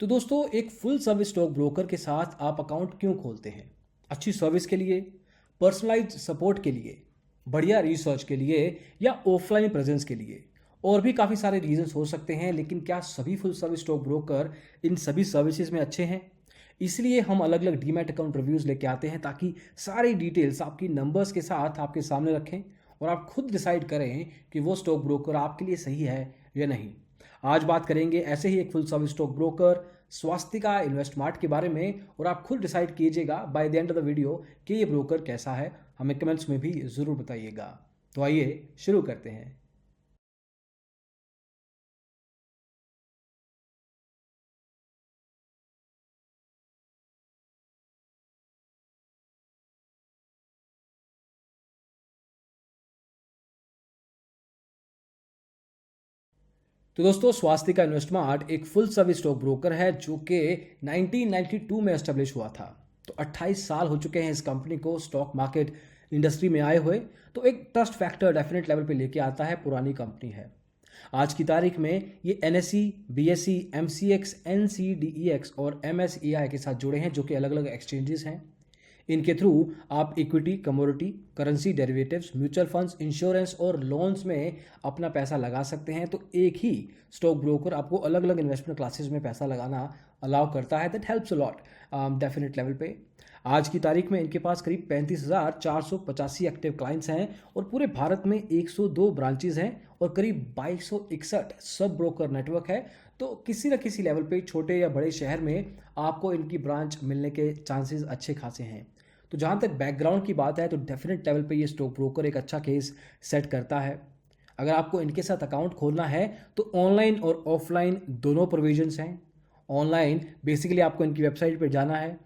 तो दोस्तों, एक फुल सर्विस स्टॉक ब्रोकर के साथ आप अकाउंट क्यों खोलते हैं? अच्छी सर्विस के लिए, पर्सनलाइज्ड सपोर्ट के लिए, बढ़िया रिसर्च के लिए, या ऑफलाइन प्रेजेंस के लिए? और भी काफ़ी सारे रीजंस हो सकते हैं, लेकिन क्या सभी full service stock broker in सभी सर्विसेज में अच्छे हैं? इसलिए हम अलग अलग डीमैट अकाउंट रिव्यूज़ लेके आते हैं, ताकि सारी डिटेल्स आपकी नंबर्स के साथ आपके सामने रखें और आप खुद डिसाइड करें कि वो स्टॉक ब्रोकर आपके लिए सही है या नहीं। आज बात करेंगे ऐसे ही एक full service stock broker Swastika Investmart के बारे में, और आप खुद डिसाइड कीजिएगा by the end of the video कि ये ब्रोकर कैसा है। हमें कमेंट्स में भी ज़रूर बताइएगा। तो आइए शुरू करते हैं। तो दोस्तों, स्वास्तिका इन्वेस्टमार्ट एक फुल सर्विस स्टॉक ब्रोकर है जो कि 1992 में एस्टेब्लिश हुआ था। तो 28 साल हो चुके हैं इस कंपनी को स्टॉक मार्केट इंडस्ट्री में आए हुए। तो एक ट्रस्ट फैक्टर डेफिनेट लेवल पे लेके आता है। पुरानी कंपनी है। आज की तारीख में ये NSE, BSE, MCX, NCDEX और MSEI के साथ जुड़े हैं, जो कि अलग अलग एक्सचेंजेस हैं। इनके थ्रू आप equity, commodity, currency derivatives, mutual funds, insurance और लोन्स में अपना पैसा लगा सकते हैं। तो एक ही स्टॉक ब्रोकर आपको अलग अलग इन्वेस्टमेंट क्लासेस में पैसा लगाना अलाउ करता है। That helps a lot definite level पे। आज की तारीख में इनके पास करीब 35,485 एक्टिव क्लाइंट्स हैं और पूरे भारत में 102 ब्रांचेज हैं और करीब 2261 सब ब्रोकर नेटवर्क है। तो किसी न किसी लेवल पे, छोटे या बड़े शहर में, आपको इनकी ब्रांच मिलने के चांसेस अच्छे खासे हैं। तो जहाँ तक बैकग्राउंड की बात है, तो डेफिनेट लेवल पे ये स्टॉक ब्रोकर एक अच्छा केस सेट करता है। अगर आपको इनके साथ अकाउंट खोलना है तो ऑनलाइन और ऑफलाइन दोनों प्रोविजंस हैं। ऑनलाइन बेसिकली आपको इनकी वेबसाइट पर जाना है।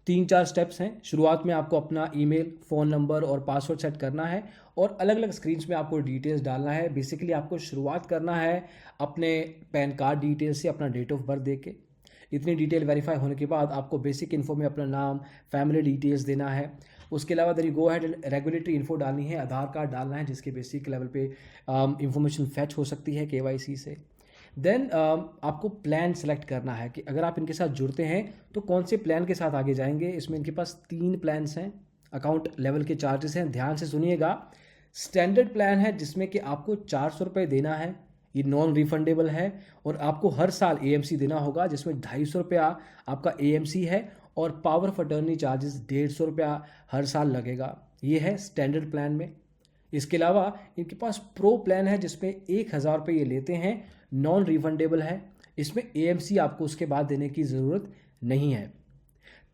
3-4 स्टेप्स हैं। शुरुआत में आपको अपना ईमेल, फ़ोन नंबर और पासवर्ड सेट करना है और अलग अलग स्क्रीन्स में आपको डिटेल्स डालना है। बेसिकली आपको शुरुआत करना है अपने पैन कार्ड डिटेल्स से, अपना डेट ऑफ बर्थ दे के। इतनी डिटेल वेरीफाई होने के बाद आपको बेसिक इन्फो में अपना नाम, फैमिली डिटेल्स देना है। उसके अलावा then you go had regulatory info डालनी है, आधार कार्ड डालना है, जिसके बेसिक लेवल पे इंफॉर्मेशन फैच हो सकती है KYC से। देन आपको प्लान सेलेक्ट करना है कि अगर आप इनके साथ जुड़ते हैं तो कौन से प्लान के साथ आगे जाएंगे। इसमें इनके पास 3 प्लान्स हैं। अकाउंट लेवल के चार्जेस हैं, ध्यान से सुनिएगा। स्टैंडर्ड प्लान है जिसमें कि आपको 400 रुपये देना है, ये नॉन रिफंडेबल है। और आपको हर साल AMC देना होगा, जिसमें 250 रुपया आपका AMC है और पावर ऑफ अटर्नी चार्जेस 150 रुपया हर साल लगेगा। ये है स्टैंडर्ड प्लान में। इसके अलावा इनके पास प्रो प्लान है जिसमें 1,000 रुपये ये लेते हैं, नॉन रिफंडेबल है। इसमें AMC आपको उसके बाद देने की ज़रूरत नहीं है।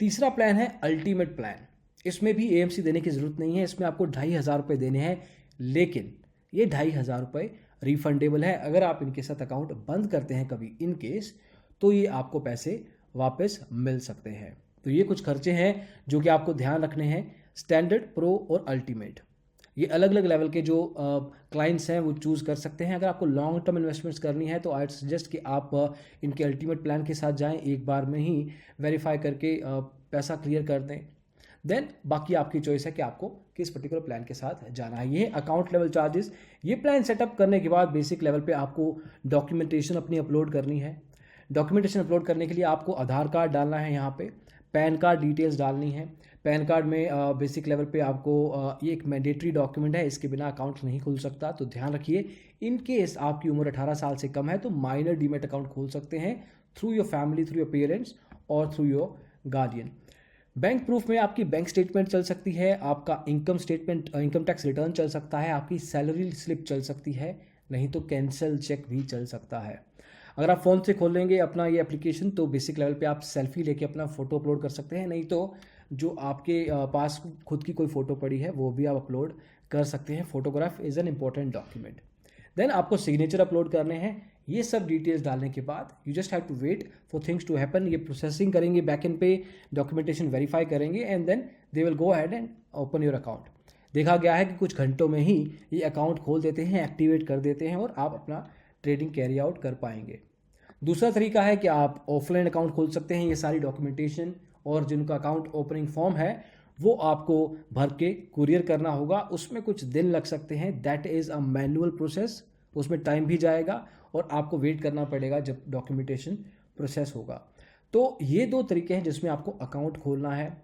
तीसरा प्लान है अल्टीमेट प्लान। इसमें भी AMC देने की ज़रूरत नहीं है। इसमें आपको 2,500 रुपये देने हैं, लेकिन ये 2,500 रुपये रिफंडेबल है। अगर आप इनके साथ अकाउंट बंद करते हैं कभी इन केस, तो ये आपको पैसे वापस मिल सकते हैं। तो ये कुछ खर्चे हैं जो कि आपको ध्यान रखने हैं। स्टैंडर्ड, प्रो और अल्टीमेट, ये अलग अलग लेवल के जो क्लाइंट्स हैं वो चूज़ कर सकते हैं। अगर आपको लॉन्ग टर्म इन्वेस्टमेंट्स करनी है तो आई सजेस्ट कि आप इनके अल्टीमेट प्लान के साथ जाएं, एक बार में ही वेरीफाई करके पैसा क्लियर कर दें। देन बाकी आपकी चॉइस है कि आपको किस पर्टिकुलर प्लान के साथ जाना है। ये अकाउंट लेवल चार्जेस। ये प्लान सेटअप करने के बाद बेसिक लेवल पे आपको डॉक्यूमेंटेशन अपनी अपलोड करनी है। डॉक्यूमेंटेशन अपलोड करने के लिए आपको आधार कार्ड डालना है, यहाँ पे पैन कार्ड डिटेल्स डालनी है। पैन कार्ड में बेसिक लेवल पे आपको ये एक मैंडेटरी डॉक्यूमेंट है, इसके बिना अकाउंट नहीं खुल सकता। तो ध्यान रखिए, इन केस आपकी उम्र 18 साल से कम है तो माइनर डीमेट अकाउंट खोल सकते हैं through your family, through your parents और through your guardian. Bank proof में आपकी बैंक स्टेटमेंट चल सकती है, आपका income statement, income tax return चल सकता है, आपकी सैलरी स्लिप चल सकती है, नहीं तो कैंसल चेक भी चल सकता है। अगर आप फ़ोन से खोल लेंगे अपना ये एप्लीकेशन तो बेसिक लेवल पे आप सेल्फी लेके अपना फ़ोटो अपलोड कर सकते हैं, नहीं तो जो आपके पास खुद की कोई फ़ोटो पड़ी है वो भी आप अपलोड कर सकते हैं। Photograph is an important document. Then आपको सिग्नेचर अपलोड करने हैं। ये सब डिटेल्स डालने के बाद you just have to wait for things to happen. ये प्रोसेसिंग करेंगे बैक एंड पे, डॉक्यूमेंटेशन वेरीफाई करेंगे and then they will go ahead and open your account. देखा गया है कि कुछ घंटों में ही ये अकाउंट खोल देते हैं, एक्टिवेट कर देते हैं और आप अपना ट्रेडिंग कैरी आउट कर पाएंगे। दूसरा तरीका है कि आप ऑफलाइन अकाउंट खोल सकते हैं। ये सारी डॉक्यूमेंटेशन और जिनका अकाउंट ओपनिंग फॉर्म है वो आपको भर के कुरियर करना होगा। उसमें कुछ दिन लग सकते हैं, that is a manual process. उसमें टाइम भी जाएगा और आपको वेट करना पड़ेगा जब डॉक्यूमेंटेशन प्रोसेस होगा। तो ये दो तरीके हैं जिसमें आपको अकाउंट खोलना है।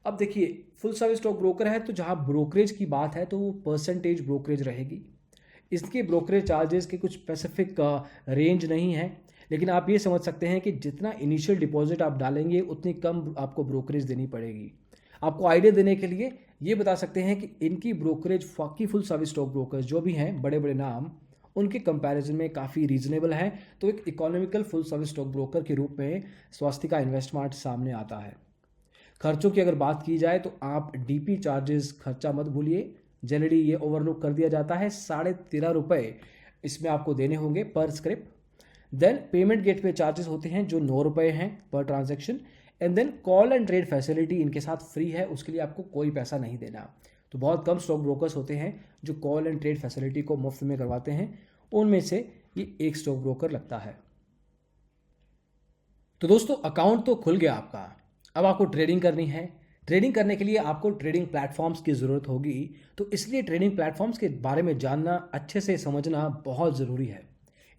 अब देखिए, फुल सर्विस स्टॉक ब्रोकर है तो जहाँ ब्रोकरेज की बात है तो वो परसेंटेज ब्रोकरेज रहेगी। इसके ब्रोकरेज चार्जेस के कुछ स्पेसिफिक रेंज नहीं है, लेकिन आप ये समझ सकते हैं कि जितना इनिशियल डिपॉजिट आप डालेंगे उतनी कम आपको ब्रोकरेज देनी पड़ेगी। आपको आइडिया देने के लिए ये बता सकते हैं कि इनकी ब्रोकरेज बाकी फुल सर्विस स्टॉक ब्रोकर्स जो भी हैं बड़े बड़े नाम, उनके कंपैरिजन में काफ़ी रीजनेबल है। तो एक economical full service stock broker के रूप में स्वास्तिका इन्वेस्टमार्ट सामने आता है। खर्चों की अगर बात की जाए तो आप डीपी चार्जेस खर्चा मत भूलिए, जनरली ये ओवरलुक कर दिया जाता है। ₹13.5 इसमें आपको देने होंगे पर script. Then payment gateway charges होते हैं जो ₹9 हैं पर transaction. And then call and trade facility इनके साथ फ्री है, उसके लिए आपको कोई पैसा नहीं देना। तो बहुत कम स्टॉक ब्रोकर्स होते हैं जो कॉल एंड ट्रेड फैसिलिटी को मुफ्त में करवाते हैं, उनमें से ये एक स्टॉक ब्रोकर लगता है। तो दोस्तों, अकाउंट तो खुल गया आपका, अब आपको ट्रेडिंग करनी है। ट्रेडिंग करने के लिए आपको ट्रेडिंग प्लेटफॉर्म्स की ज़रूरत होगी, तो इसलिए ट्रेडिंग प्लेटफॉर्म्स के बारे में जानना, अच्छे से समझना बहुत ज़रूरी है।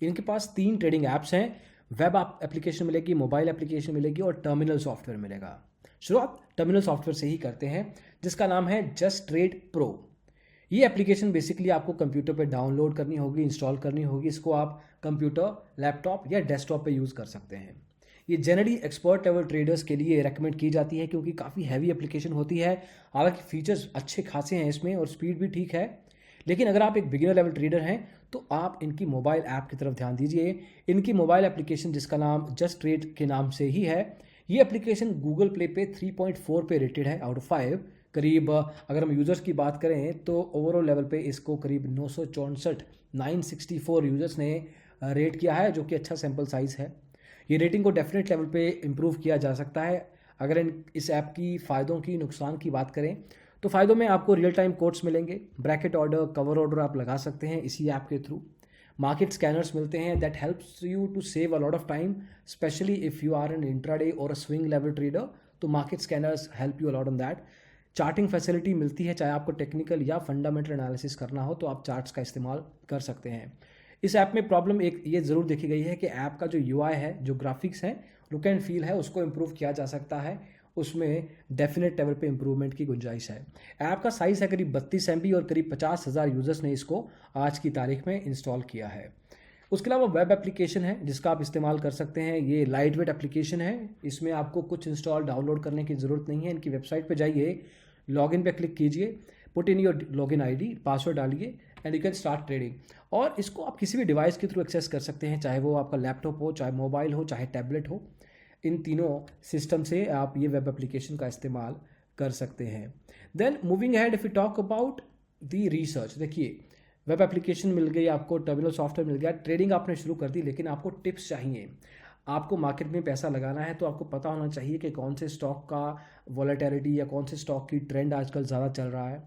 इनके पास 3 ट्रेडिंग ऐप्स हैं। वेब एप्लीकेशन मिलेगी, मोबाइल एप्लीकेशन मिलेगी और टर्मिनल सॉफ्टवेयर मिलेगा। शुरुआत टर्मिनल सॉफ्टवेयर से ही करते हैं, जिसका नाम है जस्ट ट्रेड प्रो। ये एप्लीकेशन बेसिकली आपको कंप्यूटर पे डाउनलोड करनी होगी, इंस्टॉल करनी होगी। इसको आप कंप्यूटर, लैपटॉप या डेस्कटॉप पे यूज़ कर सकते हैं। ये जनरली एक्सपर्ट लेवल ट्रेडर्स के लिए रेकमेंड की जाती है क्योंकि काफ़ी हैवी एप्लीकेशन होती है। हालांकि फीचर्स अच्छे खासे हैं इसमें और स्पीड भी ठीक है, लेकिन अगर आप एक बिगिनर लेवल ट्रेडर हैं तो आप इनकी मोबाइल ऐप की तरफ ध्यान दीजिए। इनकी मोबाइल एप्लीकेशन, जिसका नाम जस्ट ट्रेड के नाम से ही है, ये एप्लीकेशन गूगल प्ले पे 3.4 पे रेटेड है आउट ऑफ 5। करीब अगर हम यूज़र्स की बात करें तो ओवरऑल लेवल पे इसको करीब 964 यूज़र्स ने रेट किया है, जो कि अच्छा सैम्पल साइज़ है। ये रेटिंग को डेफिनेट लेवल पे इम्प्रूव किया जा सकता है। अगर इस ऐप की फ़ायदों की, नुकसान की बात करें तो फ़ायदों में आपको रियल टाइम कोट्स मिलेंगे, ब्रैकेट ऑर्डर, कवर ऑर्डर आप लगा सकते हैं इसी ऐप के थ्रू। मार्केट स्कैनर्स मिलते हैं that helps you to save a lot of time, specially if you are an intraday और अ स्विंग लेवल ट्रेडर, तो market scanners help you a lot on that. Charting facility मिलती है, चाहे आपको technical या fundamental analysis करना हो तो आप चार्ट्स का इस्तेमाल कर सकते हैं। इस ऐप में प्रॉब्लम एक ये ज़रूर देखी गई है कि ऐप का जो यूआई है, जो ग्राफिक्स है, लुक एंड फील है, उसको इम्प्रूव किया जा सकता है। उसमें डेफिनेट लेवल पे इम्प्रूवमेंट की गुंजाइश है। ऐप का साइज़ है करीब 32 MB और करीब 50,000 यूज़र्स ने इसको आज की तारीख में इंस्टॉल किया है। उसके अलावा वेब एप्लीकेशन है जिसका आप इस्तेमाल कर सकते हैं। ये लाइट वेट एप्लीकेशन है, इसमें आपको कुछ इंस्टॉल डाउनलोड करने की ज़रूरत नहीं है। इनकी वेबसाइट पे जाइए, लॉगिन पे क्लिक कीजिए, put in your login ID, password डालिए and you can start trading. और इसको आप किसी भी डिवाइस के थ्रू एक्सेस कर सकते हैं, चाहे वो आपका लैपटॉप हो, चाहे मोबाइल हो, चाहे टैबलेट हो। इन तीनों सिस्टम से आप ये वेब एप्लीकेशन का इस्तेमाल कर सकते हैं। Then moving ahead, if you talk about the research, देखिए वेब एप्लीकेशन मिल गई आपको, टर्मिनल सॉफ्टवेयर मिल गया, ट्रेडिंग आपने शुरू कर दी, लेकिन आपको टिप्स चाहिए। आपको मार्केट में पैसा लगाना है तो आपको पता होना चाहिए कि कौन से स्टॉक का वॉलेटिलिटी या कौन से स्टॉक की ट्रेंड आजकल ज़्यादा चल रहा है।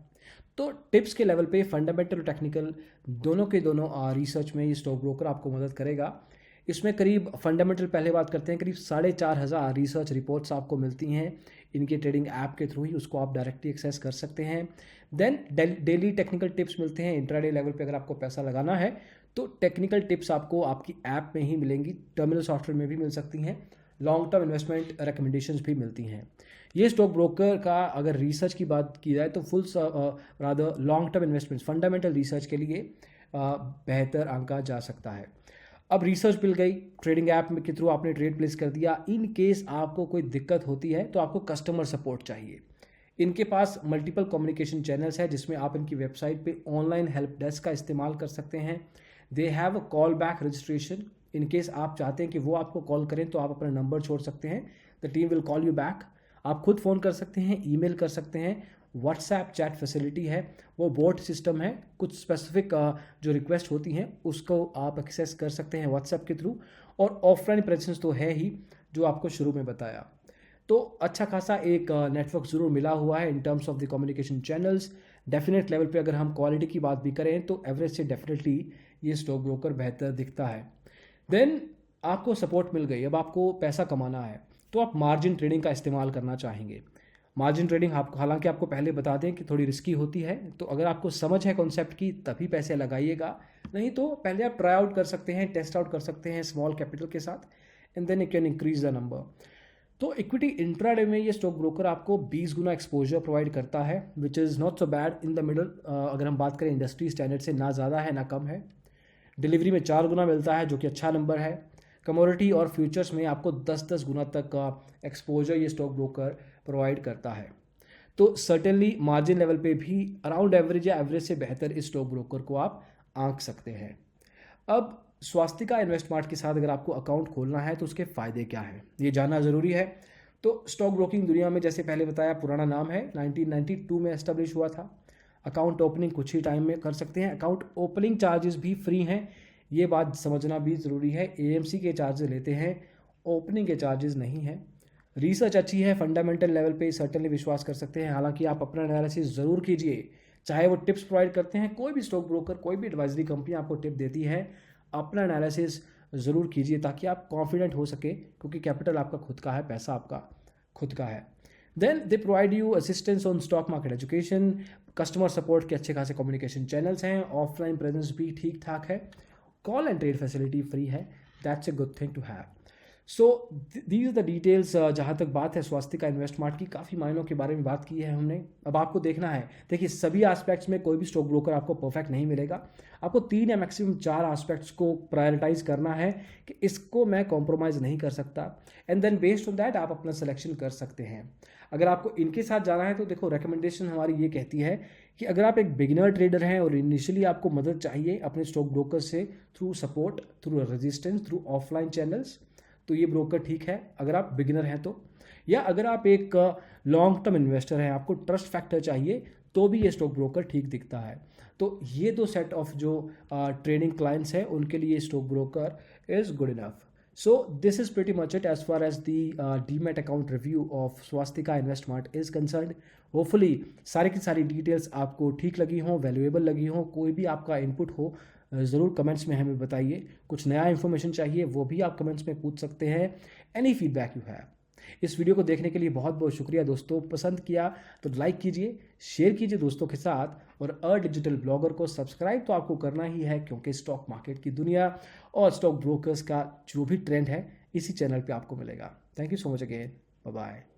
तो टिप्स के लेवल पे फंडामेंटल और टेक्निकल दोनों के दोनों रिसर्च में ये स्टॉक ब्रोकर आपको मदद करेगा। इसमें करीब फंडामेंटल पहले बात करते हैं, करीब 4,500 रिसर्च रिपोर्ट्स आपको मिलती हैं इनके ट्रेडिंग ऐप के थ्रू ही, उसको आप डायरेक्टली एक्सेस कर सकते हैं। देन डेली टेक्निकल टिप्स मिलते हैं। इंट्राडे लेवल पे अगर आपको पैसा लगाना है तो टेक्निकल टिप्स आपको आपकी ऐप में ही मिलेंगी, टर्मिनल सॉफ्टवेयर में भी मिल सकती हैं। लॉन्ग टर्म इन्वेस्टमेंट रिकमेंडेशंस भी मिलती हैं। ये स्टॉक ब्रोकर का अगर रिसर्च की बात की जाए तो full rather long term investment, fundamental research के लिए बेहतर आंका जा सकता है। अब रिसर्च मिल गई, ट्रेडिंग ऐप के थ्रू आपने ट्रेड प्लेस कर दिया। इन केस आपको कोई दिक्कत होती है तो आपको कस्टमर सपोर्ट चाहिए। इनके पास मल्टीपल कम्युनिकेशन चैनल्स है जिसमें आप इनकी वेबसाइट पे ऑनलाइन हेल्प डेस्क का इस्तेमाल कर सकते हैं। They have a call back registration, in case आप चाहते हैं कि वो आपको कॉल करें तो आप अपना नंबर छोड़ सकते हैं, the team will call you back. आप खुद फ़ोन कर सकते हैं, ईमेल कर सकते हैं। व्हाट्सएप चैट फैसिलिटी है, वो बोट सिस्टम है, कुछ स्पेसिफिक जो रिक्वेस्ट होती हैं उसको आप एक्सेस कर सकते हैं व्हाट्सएप के थ्रू। और ऑफलाइन प्रेजेंस तो है ही, जो आपको शुरू में बताया। तो अच्छा खासा एक नेटवर्क ज़रूर मिला हुआ है in terms of the communication channels. Definite level पे अगर हम क्वालिटी की बात भी करें तो एवरेज से डेफिनेटली ये स्टॉक ब्रोकर बेहतर दिखता है। देन आपको सपोर्ट मिल गई, अब आपको पैसा कमाना है तो आप मार्जिन ट्रेडिंग का इस्तेमाल करना चाहेंगे। मार्जिन ट्रेडिंग आपको, हालांकि आपको पहले बता दें कि थोड़ी रिस्की होती है, तो अगर आपको समझ है कॉन्सेप्ट की तभी पैसे लगाइएगा, नहीं तो पहले आप ट्राई आउट कर सकते हैं, टेस्ट आउट कर सकते हैं स्मॉल कैपिटल के साथ। And then you can increase the number. तो इक्विटी इंट्राडे में ये स्टॉक ब्रोकर आपको 20 गुना एक्सपोजर प्रोवाइड करता है, which is not so bad in the middle. अगर हम बात करें इंडस्ट्री स्टैंडर्ड से, ना ज़्यादा है ना कम है। डिलीवरी में 4 गुना मिलता है, जो कि अच्छा नंबर है। कमोडिटी और फ्यूचर्स में आपको 10-10 गुना तक का एक्सपोजर ये स्टॉक ब्रोकर प्रोवाइड करता है। तो सर्टेनली मार्जिन लेवल पे भी अराउंड एवरेज या एवरेज से बेहतर इस स्टॉक ब्रोकर को आप आंक सकते हैं। अब स्वास्तिका इन्वेस्टमार्ट के साथ अगर आपको अकाउंट खोलना है तो उसके फ़ायदे क्या हैं, ये जानना ज़रूरी है। तो स्टॉक ब्रोकिंग दुनिया में, जैसे पहले बताया, पुराना नाम है, 1992 में एस्टेब्लिश हुआ था। अकाउंट ओपनिंग कुछ ही टाइम में कर सकते हैं। अकाउंट ओपनिंग चार्जेस भी फ्री हैं, ये बात समझना भी ज़रूरी है। एएमसी के चार्जेस लेते हैं, ओपनिंग के चार्जेस नहीं हैं। रिसर्च अच्छी है, फंडामेंटल लेवल पे सर्टेनली विश्वास कर सकते हैं। हालांकि आप अपना एनालिसिस ज़रूर कीजिए, चाहे वो टिप्स प्रोवाइड करते हैं, कोई भी स्टॉक ब्रोकर, कोई भी एडवाइजरी कंपनी आपको टिप देती है, अपना एनालिसिस ज़रूर कीजिए ताकि आप कॉन्फिडेंट हो सके, क्योंकि कैपिटल आपका खुद का है, पैसा आपका खुद का है। Then they provide you assistance on stock market education, customer support के अच्छे खासे कम्युनिकेशन चैनल्स हैं, ऑफलाइन प्रेजेंस भी ठीक ठाक है, call and trade facility free है। That's a good thing to have. So these are the details. जहाँ तक बात है स्वास्तिका इन्वेस्टमार्ट की, काफ़ी मायनों के बारे में बात की है हमने। अब आपको देखना है, देखिए सभी एस्पेक्ट्स में कोई भी स्टॉक ब्रोकर आपको परफेक्ट नहीं मिलेगा। आपको 3 या मैक्सिमम 4 एस्पेक्ट्स को प्रायोरिटाइज करना है कि इसको मैं कॉम्प्रोमाइज़ नहीं कर सकता, and then based on that आप अपना सिलेक्शन कर सकते हैं। अगर आपको इनके साथ जाना है तो देखो, रिकमेंडेशन हमारी ये कहती है कि अगर आप एक बिगिनर ट्रेडर हैं और इनिशियली आपको मदद चाहिए अपने स्टॉक ब्रोकर से, through support, through resistance, through offline channels, तो ये ब्रोकर ठीक है अगर आप बिगिनर हैं तो। या अगर आप एक लॉन्ग टर्म इन्वेस्टर हैं, आपको ट्रस्ट फैक्टर चाहिए, तो भी ये स्टॉक ब्रोकर ठीक दिखता है। तो ये 2 सेट ऑफ जो ट्रेडिंग क्लाइंट्स हैं उनके लिए stock broker is good enough. So this is pretty much it as far as the DMAT account review of Swastika InvestMart is concerned. Hopefully सारी की सारी डिटेल्स आपको ठीक लगी हों, वैल्यूएबल लगी हों। कोई भी आपका इनपुट हो ज़रूर कमेंट्स में हमें बताइए। कुछ नया इन्फॉर्मेशन चाहिए वो भी आप कमेंट्स में पूछ सकते हैं। Any feedback you have. इस वीडियो को देखने के लिए बहुत बहुत शुक्रिया दोस्तों। पसंद किया तो लाइक कीजिए, शेयर कीजिए दोस्तों के साथ, और डिजिटल ब्लॉगर को सब्सक्राइब तो आपको करना ही है, क्योंकि स्टॉक मार्केट की दुनिया और स्टॉक ब्रोकर्स का जो भी ट्रेंड है इसी चैनल पे आपको मिलेगा। Thank you so much again, bye bye.